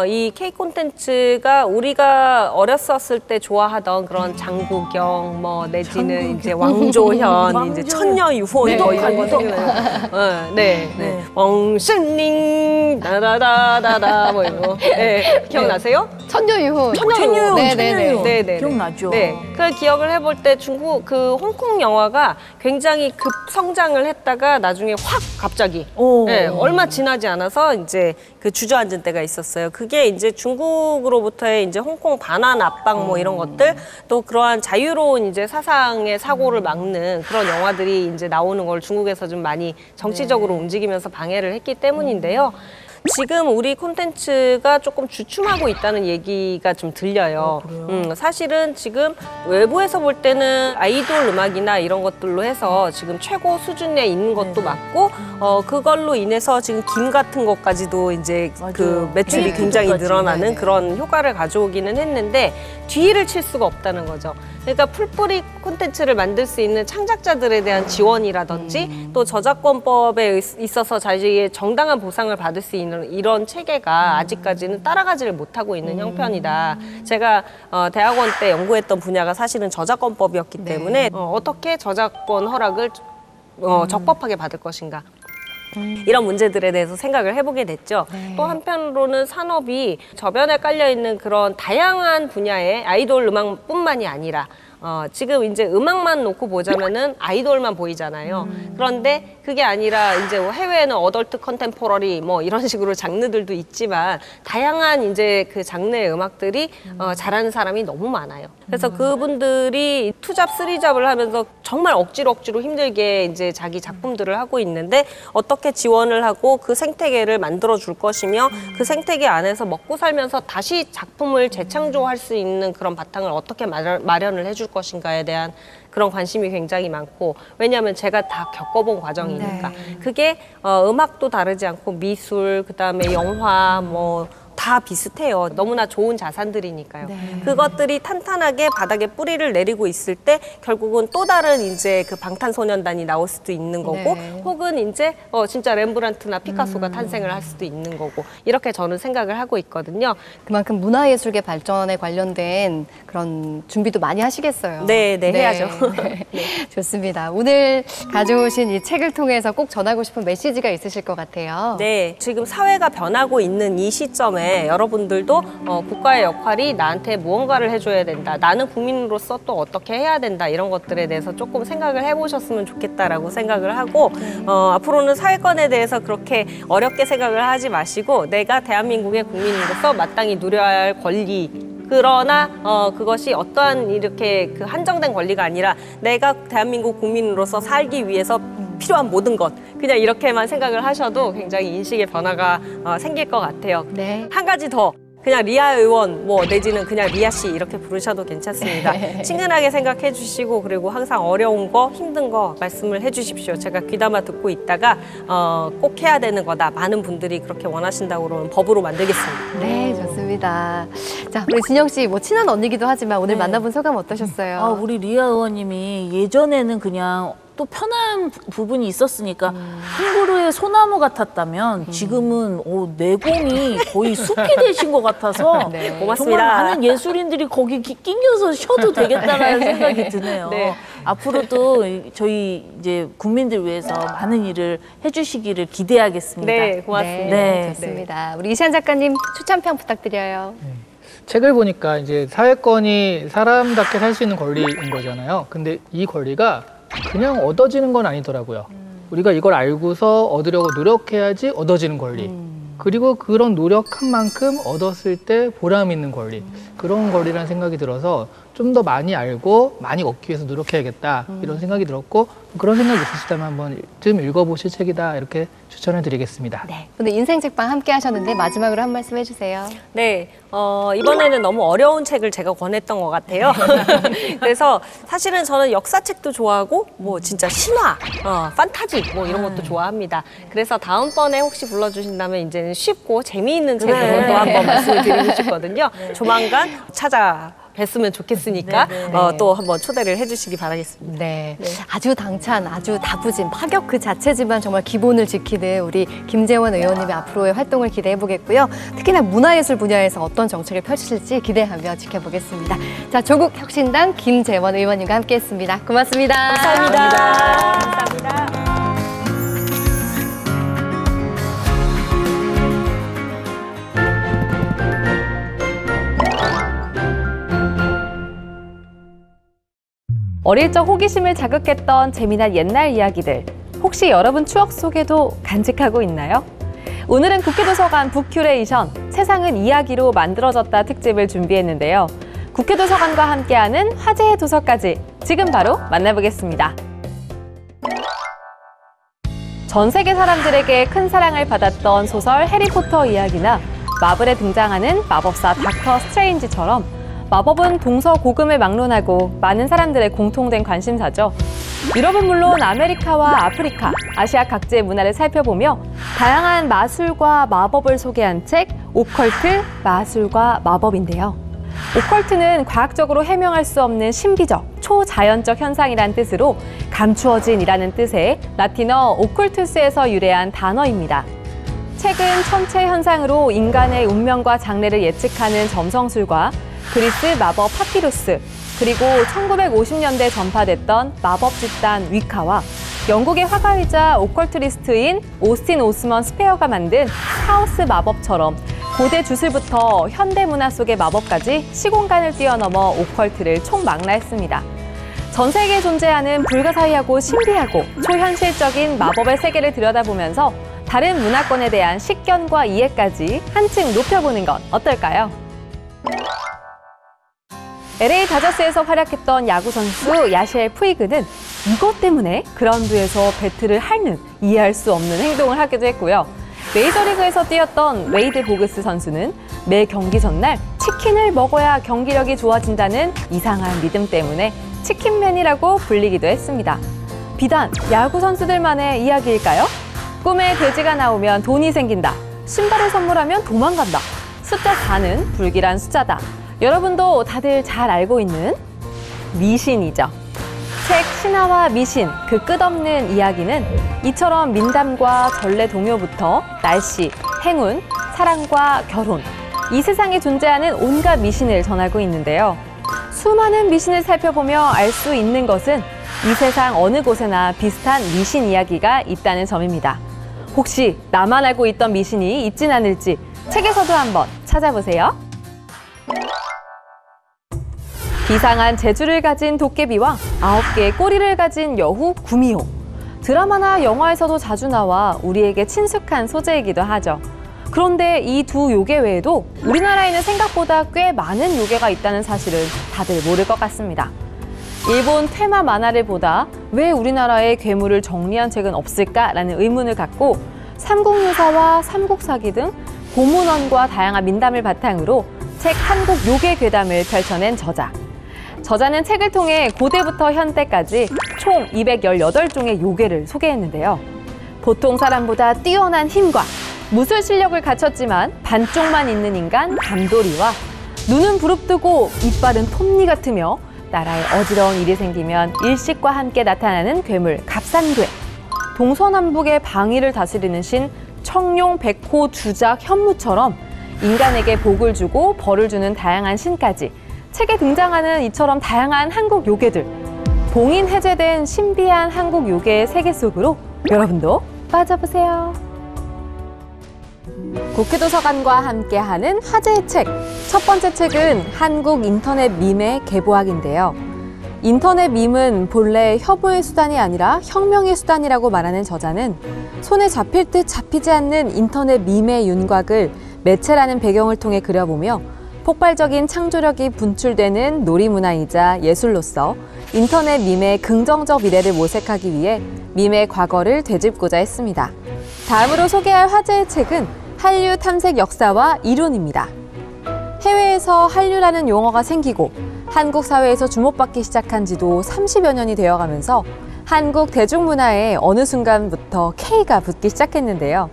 이 K 콘텐츠가 우리가 어렸었을 때 좋아하던 그런 장국영 뭐 내지는 이제 왕조현, 이제 천녀 유혼 뭐 이런 거 생각나요. 네. 왕신ning 다다다다다 뭐 이거. 네. 기억나세요? 천녀유혼. 천녀유혼. 네네네. 기억나죠? 네. 그 기억을 해볼 때 중국 그 홍콩 영화가 굉장히 급 성장을 했다가 나중에 확 갑자기 네, 얼마 지나지 않아서 이제 그 주저앉은 때가 있었어요. 그게 이제 중국으로부터의 이제 홍콩 반환 압박 뭐 이런 것들 또 그러한 자유로운 이제 사상의 사고를 막는 그런 영화들이 이제 나오는 걸 중국에서 좀 많이 정치적으로 움직이면서 방해를 했기 때문인데요. 지금 우리 콘텐츠가 조금 주춤하고 있다는 얘기가 좀 들려요. 사실은 지금 외부에서 볼 때는 아이돌 음악이나 이런 것들로 해서 지금 최고 수준에 있는 것도 맞고, 그걸로 인해서 지금 김 같은 것까지도 이제 그 매출이 굉장히 늘어나는 그런 효과를 가져오기는 했는데 뒤를 칠 수가 없다는 거죠. 그러니까 풀뿌리 콘텐츠를 만들 수 있는 창작자들에 대한 지원이라든지 또 저작권법에 있어서 자기의 정당한 보상을 받을 수 있는 이런 체계가 아직까지는 따라가지를 못하고 있는 형편이다. 제가 대학원 때 연구했던 분야가 사실은 저작권법이었기 때문에 어떻게 저작권 허락을 적법하게 받을 것인가. 이런 문제들에 대해서 생각을 해보게 됐죠. 또 한편으로는 산업이 저변에 깔려있는 그런 다양한 분야의 아이돌 음악뿐만이 아니라 지금 이제 음악만 놓고 보자면은 아이돌만 보이잖아요. 그런데 그게 아니라 이제 해외에는 어덜트 컨템포러리 뭐 이런 식으로 장르들도 있지만 다양한 이제 그 장르의 음악들이 잘하는 사람이 너무 많아요. 그래서 그분들이 투잡, 쓰리잡을 하면서 정말 억지로 힘들게 이제 자기 작품들을 하고 있는데 어떻게 지원을 하고 그 생태계를 만들어 줄 것이며 그 생태계 안에서 먹고 살면서 다시 작품을 재창조할 수 있는 그런 바탕을 어떻게 마련을 해줄 것인가에 대한 그런 관심이 굉장히 많고, 왜냐하면 제가 다 겪어본 과정이니까. 그게 음악도 다르지 않고 미술, 그다음에 영화 뭐 다 비슷해요. 너무나 좋은 자산들이니까요. 그것들이 탄탄하게 바닥에 뿌리를 내리고 있을 때 결국은 또 다른 이제 그 방탄소년단이 나올 수도 있는 거고, 혹은 이제 진짜 렘브란트나 피카소가 탄생을 할 수도 있는 거고, 이렇게 저는 생각을 하고 있거든요. 그만큼 문화예술계 발전에 관련된 그런 준비도 많이 하시겠어요. 네, 해야죠. 좋습니다. 오늘 가져오신 이 책을 통해서 꼭 전하고 싶은 메시지가 있으실 것 같아요. 네, 지금 사회가 변하고 있는 이 시점에 여러분들도 국가의 역할이 나한테 무언가를 해줘야 된다. 나는 국민으로서 또 어떻게 해야 된다. 이런 것들에 대해서 조금 생각을 해보셨으면 좋겠다라고 생각을 하고, 앞으로는 사회권에 대해서 그렇게 어렵게 생각을 하지 마시고 내가 대한민국의 국민으로서 마땅히 누려야 할 권리, 그러나 그것이 어떠한 이렇게 그 한정된 권리가 아니라 내가 대한민국 국민으로서 살기 위해서 필요한 모든 것, 그냥 이렇게만 생각을 하셔도 굉장히 인식의 변화가 생길 것 같아요. 한 가지 더, 그냥 리아 의원 뭐 내지는 그냥 리아 씨 이렇게 부르셔도 괜찮습니다. 친근하게 생각해 주시고, 그리고 항상 어려운 거 힘든 거 말씀을 해 주십시오. 제가 귀담아 듣고 있다가 꼭 해야 되는 거다, 많은 분들이 그렇게 원하신다고 그러면 법으로 만들겠습니다. 네, 좋습니다. 자, 우리 진영 씨 뭐 친한 언니기도 하지만 오늘 만나본 소감 어떠셨어요? 우리 리아 의원님이 예전에는 그냥 또 편한 부분이 있었으니까 한 그루의 소나무 같았다면 지금은 내공이 거의 숲이 되신 것 같아서 고맙습니다. 정말 많은 예술인들이 거기 낑겨서 쉬어도 되겠다라는 생각이 드네요. 앞으로도 저희 이제 국민들 위해서 많은 일을 해주시기를 기대하겠습니다. 네, 고맙습니다. 네, 좋습니다. 우리 이시안 작가님 추천평 부탁드려요. 책을 보니까 이제 사회권이 사람답게 살 수 있는 권리인 거잖아요. 근데 이 권리가 그냥 얻어지는 건 아니더라고요. 우리가 이걸 알고서 얻으려고 노력해야지 얻어지는 권리. 그리고 그런 노력한 만큼 얻었을 때 보람 있는 권리, 그런 권리라는 생각이 들어서 좀 더 많이 알고 많이 얻기 위해서 노력해야겠다 이런 생각이 들었고, 그런 생각이 있으시다면 한번 좀 읽어보실 책이다 이렇게 추천을 드리겠습니다. 네. 오늘 인생 책방 함께 하셨는데 마지막으로 한 말씀 해주세요. 네, 이번에는 너무 어려운 책을 제가 권했던 것 같아요. 그래서 사실은 저는 역사책도 좋아하고, 뭐 진짜 신화, 판타지 뭐 이런 것도 좋아합니다. 그래서 다음번에 혹시 불러주신다면 이제는 쉽고 재미있는 책으로 또 한번 말씀을 드리고 싶거든요. 조만간 뵀으면 좋겠으니까 또 한번 초대를 해주시기 바라겠습니다. 네. 아주 당찬, 아주 다부진, 파격 그 자체지만 정말 기본을 지키는 우리 김재원 의원님의 앞으로의 활동을 기대해 보겠고요. 특히나 문화예술 분야에서 어떤 정책을 펼치실지 기대하며 지켜보겠습니다. 자, 조국 혁신당 김재원 의원님과 함께했습니다. 고맙습니다. 감사합니다. 어릴 적 호기심을 자극했던 재미난 옛날 이야기들, 혹시 여러분 추억 속에도 간직하고 있나요? 오늘은 국회도서관 북큐레이션 세상은 이야기로 만들어졌다 특집을 준비했는데요. 국회도서관과 함께하는 화제의 도서까지 지금 바로 만나보겠습니다. 전 세계 사람들에게 큰 사랑을 받았던 소설 해리포터 이야기나 마블에 등장하는 마법사 닥터 스트레인지처럼 마법은 동서고금을 막론하고 많은 사람들의 공통된 관심사죠. 유럽은 물론 아메리카와 아프리카, 아시아 각지의 문화를 살펴보며 다양한 마술과 마법을 소개한 책 오컬트, 마술과 마법인데요. 오컬트는 과학적으로 해명할 수 없는 신비적, 초자연적 현상이란 뜻으로 감추어진이라는 뜻의 라틴어 오컬투스에서 유래한 단어입니다. 책은 천체 현상으로 인간의 운명과 장래를 예측하는 점성술과 그리스 마법 파피루스, 그리고 1950년대 전파됐던 마법 집단 위카와 영국의 화가이자 오컬트리스트인 오스틴 오스먼 스페어가 만든 카오스 마법처럼 고대 주술부터 현대 문화 속의 마법까지 시공간을 뛰어넘어 오컬트를 총망라했습니다. 전 세계에 존재하는 불가사의하고 신비하고 초현실적인 마법의 세계를 들여다보면서 다른 문화권에 대한 식견과 이해까지 한층 높여보는 건 어떨까요? LA 다저스에서 활약했던 야구 선수 야시엘 푸이그는 이것 때문에 그라운드에서 배트를 핥는 이해할 수 없는 행동을 하기도 했고요. 메이저리그에서 뛰었던 웨이드 보그스 선수는 매 경기 전날 치킨을 먹어야 경기력이 좋아진다는 이상한 믿음 때문에 치킨맨이라고 불리기도 했습니다. 비단 야구 선수들만의 이야기일까요? 꿈에 돼지가 나오면 돈이 생긴다. 신발을 선물하면 도망간다. 숫자 4는 불길한 숫자다. 여러분도 다들 잘 알고 있는 미신이죠. 책 신화와 미신, 그 끝없는 이야기는 이처럼 민담과 전래동요부터 날씨, 행운, 사랑과 결혼, 이 세상에 존재하는 온갖 미신을 전하고 있는데요. 수많은 미신을 살펴보며 알 수 있는 것은 이 세상 어느 곳에나 비슷한 미신 이야기가 있다는 점입니다. 혹시 나만 알고 있던 미신이 있진 않을지 책에서도 한번 찾아보세요. 비상한 재주를 가진 도깨비와 9개의 꼬리를 가진 여후 구미호. 드라마나 영화에서도 자주 나와 우리에게 친숙한 소재이기도 하죠. 그런데 이 두 요괴 외에도 우리나라에는 생각보다 꽤 많은 요괴가 있다는 사실은 다들 모를 것 같습니다. 일본 테마 만화를 보다 왜 우리나라에 괴물을 정리한 책은 없을까라는 의문을 갖고 삼국유사와 삼국사기 등 고문원과 다양한 민담을 바탕으로 책 한국 요괴 괴담을 펼쳐낸 저자. 저자는 책을 통해 고대부터 현대까지 총 218종의 요괴를 소개했는데요. 보통 사람보다 뛰어난 힘과 무술 실력을 갖췄지만 반쪽만 있는 인간 감돌이와 눈은 부릅뜨고 이빨은 톱니 같으며 나라에 어지러운 일이 생기면 일식과 함께 나타나는 괴물 갑산괴, 동서남북의 방위를 다스리는 신 청룡, 백호, 주작, 현무처럼 인간에게 복을 주고 벌을 주는 다양한 신까지 책에 등장하는 이처럼 다양한 한국 요괴들, 봉인 해제된 신비한 한국 요괴의 세계 속으로 여러분도 빠져보세요. 국회도서관과 함께하는 화제의 책. 첫 번째 책은 한국 인터넷 밈의 개보학인데요. 인터넷 밈은 본래 협오의 수단이 아니라 혁명의 수단이라고 말하는 저자는 손에 잡힐 듯 잡히지 않는 인터넷 밈의 윤곽을 매체라는 배경을 통해 그려보며 폭발적인 창조력이 분출되는 놀이문화이자 예술로서 인터넷 밈의 긍정적 미래를 모색하기 위해 밈의 과거를 되짚고자 했습니다. 다음으로 소개할 화제의 책은 한류 탐색 역사와 이론입니다. 해외에서 한류라는 용어가 생기고 한국 사회에서 주목받기 시작한 지도 30여 년이 되어가면서 한국 대중문화에 어느 순간부터 K가 붙기 시작했는데요.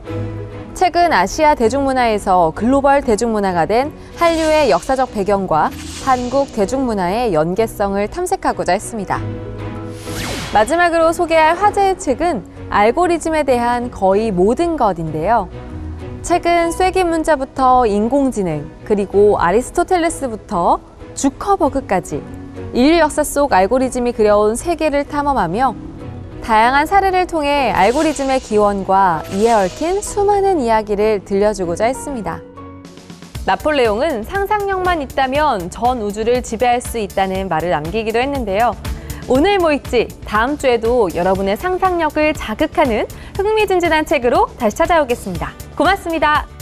최근 아시아 대중문화에서 글로벌 대중문화가 된 한류의 역사적 배경과 한국 대중문화의 연계성을 탐색하고자 했습니다. 마지막으로 소개할 화제의 책은 알고리즘에 대한 거의 모든 것인데요. 책은 쐐기 문자부터 인공지능, 그리고 아리스토텔레스부터 주커버그까지 인류 역사 속 알고리즘이 그려온 세계를 탐험하며 다양한 사례를 통해 알고리즘의 기원과 이에 얽힌 수많은 이야기를 들려주고자 했습니다. 나폴레옹은 상상력만 있다면 전 우주를 지배할 수 있다는 말을 남기기도 했는데요. 오늘 뭐 읽지? 다음 주에도 여러분의 상상력을 자극하는 흥미진진한 책으로 다시 찾아오겠습니다. 고맙습니다.